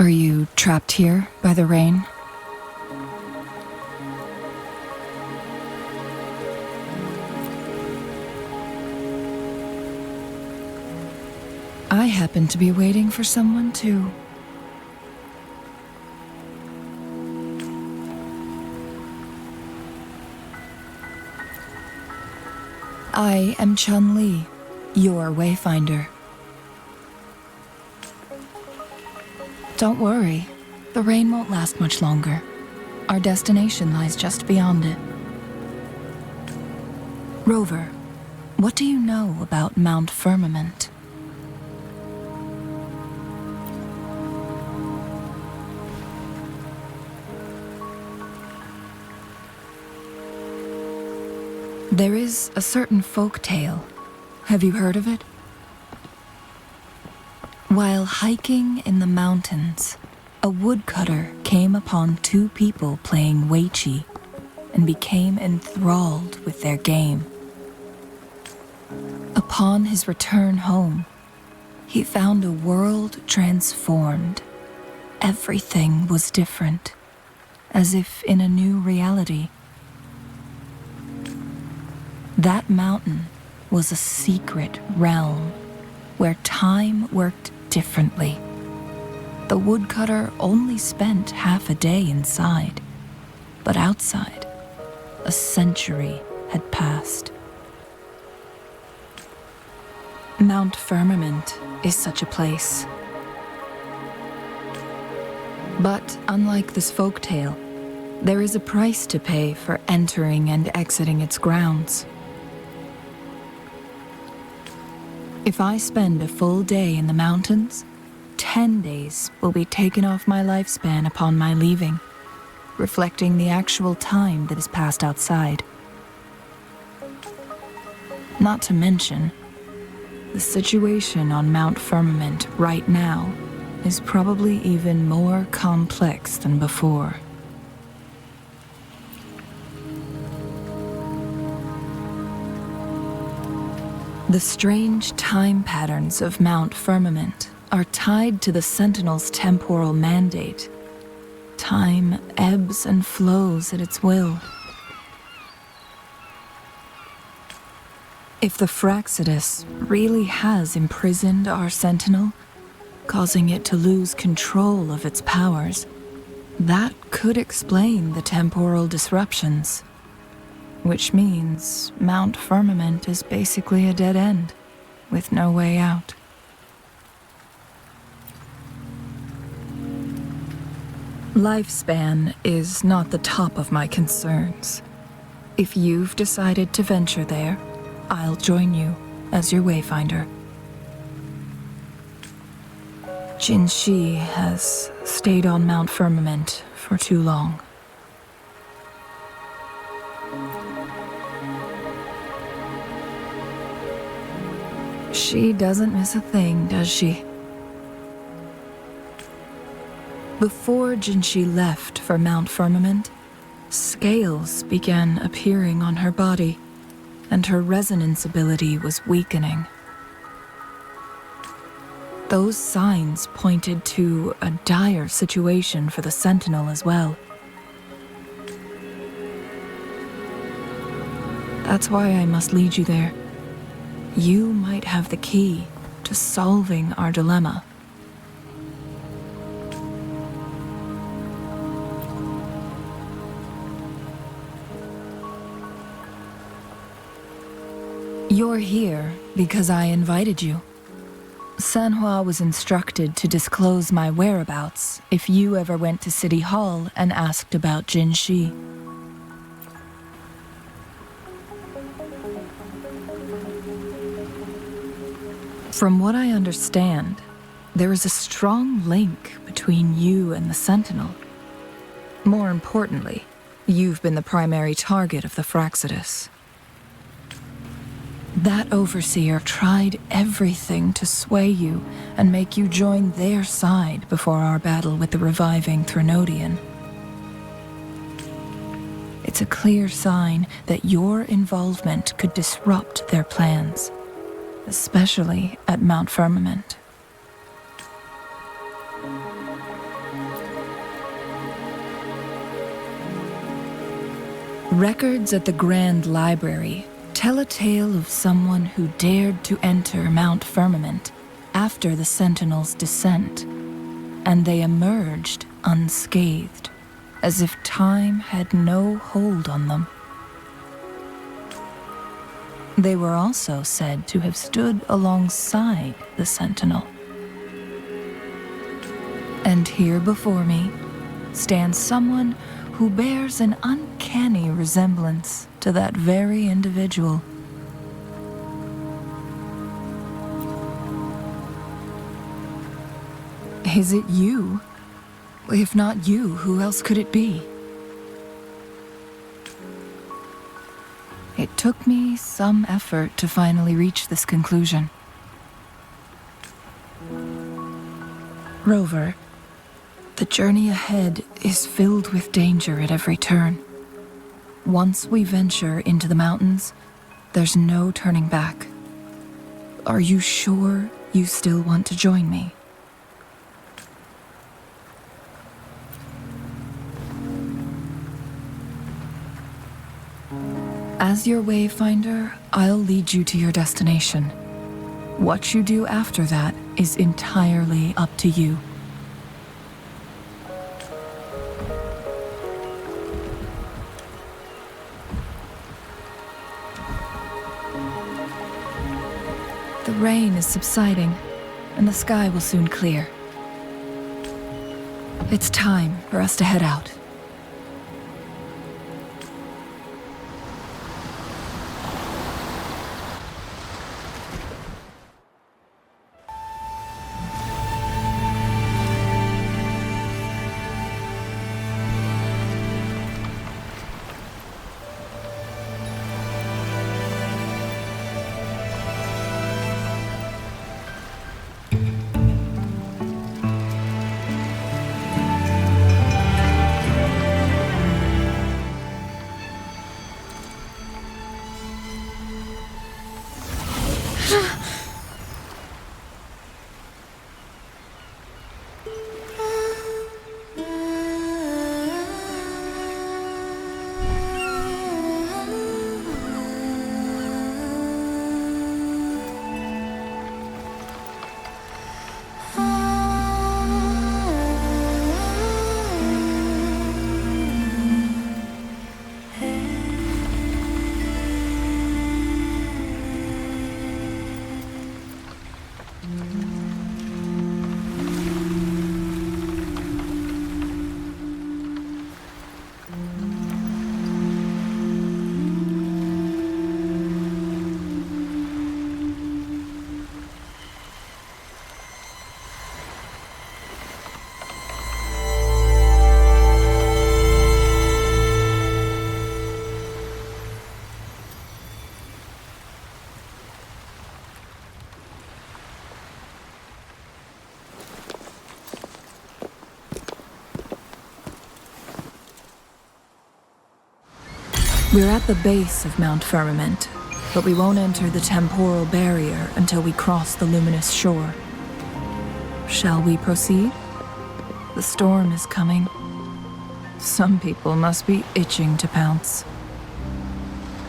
Are you trapped here by the rain? I happen to be waiting for someone too. I am CHANGLI, your wayfinder. Don't worry, the rain won't last much longer. Our destination lies just beyond it. Rover, what do you know about Mount Firmament? There is a certain folk tale. Have you heard of it? While hiking in the mountains, a woodcutter came upon two people playing weiqi and became enthralled with their game. Upon his return home, he found a world transformed. Everything was different, as if in a new reality. That mountain was a secret realm where time worked differently. The woodcutter only spent half a day inside, but outside, a century had passed. Mount Firmament is such a place. But unlike this folktale, there is a price to pay for entering and exiting its grounds. If I spend a full day in the mountains, 10 days will be taken off my lifespan upon my leaving, reflecting the actual time that is passed outside. Not to mention, the situation on Mount Firmament right now is probably even more complex than before. The strange time patterns of Mount Firmament are tied to the Sentinel's temporal mandate. Time ebbs and flows at its will. If the Fractsidus really has imprisoned our Sentinel, causing it to lose control of its powers, that could explain the temporal disruptions. Which means Mount Firmament is basically a dead end, with no way out. Lifespan is not the top of my concerns. If you've decided to venture there, I'll join you as your wayfinder. Jinhsi has stayed on Mount Firmament for too long. She doesn't miss a thing, does she? Before Jinhsi left for Mount Firmament, scales began appearing on her body, and her resonance ability was weakening. Those signs pointed to a dire situation for the Sentinel as well. That's why I must lead you there. You might have the key to solving our dilemma. You're here because I invited you. Sanhua was instructed to disclose my whereabouts if you ever went to City Hall and asked about Jinhsi. From what I understand, there is a strong link between you and the Sentinel. More importantly, you've been the primary target of the Fractsidus. That overseer tried everything to sway you and make you join their side before our battle with the reviving Threnodian. It's a clear sign that your involvement could disrupt their plans, especially at Mount Firmament. Records at the Grand Library tell a tale of someone who dared to enter Mount Firmament after the Sentinel's descent, and they emerged unscathed, as if time had no hold on them. They were also said to have stood alongside the Sentinel. And here before me stands someone who bears an uncanny resemblance to that very individual. Is it you? If not you, who else could it be? It took me some effort to finally reach this conclusion. Rover, the journey ahead is filled with danger at every turn. Once we venture into the mountains, there's no turning back. Are you sure you still want to join me? As your wayfinder, I'll lead you to your destination. What you do after that is entirely up to you. The rain is subsiding, and the sky will soon clear. It's time for us to head out. We're at the base of Mount Firmament, but we won't enter the temporal barrier until we cross the luminous shore. Shall we proceed? The storm is coming. Some people must be itching to pounce.